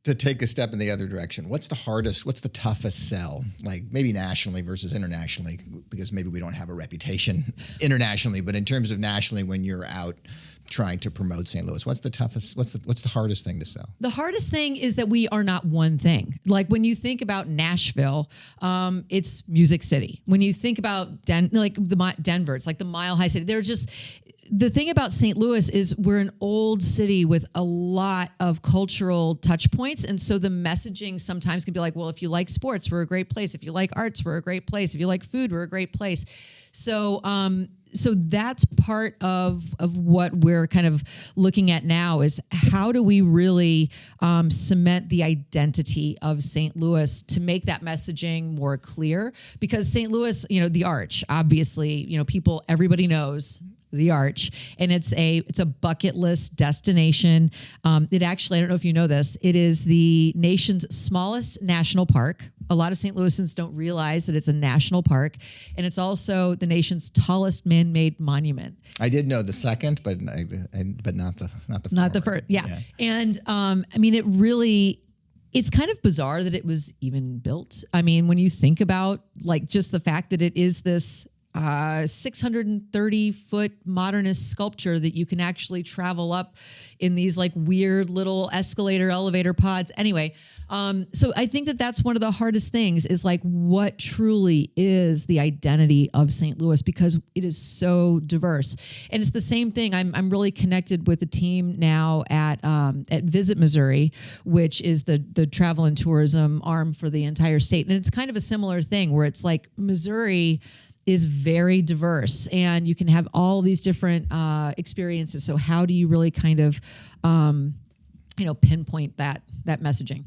to take a step in the other direction, what's the toughest sell? Like maybe nationally versus internationally, because maybe we don't have a reputation internationally, but in terms of nationally, when you're out trying to promote St. Louis, what's the hardest thing to sell? The hardest thing is that we are not one thing. Like when you think about Nashville, it's Music City. When you think about Denver, it's like the Mile High City. They're just, the thing about St. Louis is we're an old city with a lot of cultural touch points. And so the messaging sometimes can be like, well, if you like sports, we're a great place. If you like arts, we're a great place. If you like food, we're a great place. So that's part of what we're kind of looking at now is how do we really cement the identity of St. Louis to make that messaging more clear? Because St. Louis, the Arch, obviously, everybody knows the Arch, and it's a bucket list destination. It actually, I don't know if you know this, it is the nation's smallest national park. A lot of St. Louisans don't realize that it's a national park, and it's also the nation's tallest man-made monument. I did know the second, but not the first. Yeah. And it really. It's kind of bizarre that it was even built. I mean, when you think about like just the fact that it is this 630-foot modernist sculpture that you can actually travel up in these like weird little elevator pods. Anyway, so I think that that's one of the hardest things is like what truly is the identity of St. Louis, because it is so diverse. And it's the same thing. I'm really connected with a team now at Visit Missouri, which is the travel and tourism arm for the entire state. And it's kind of a similar thing where it's like Missouri is very diverse and you can have all these different experiences. So how do you really kind of, pinpoint that messaging?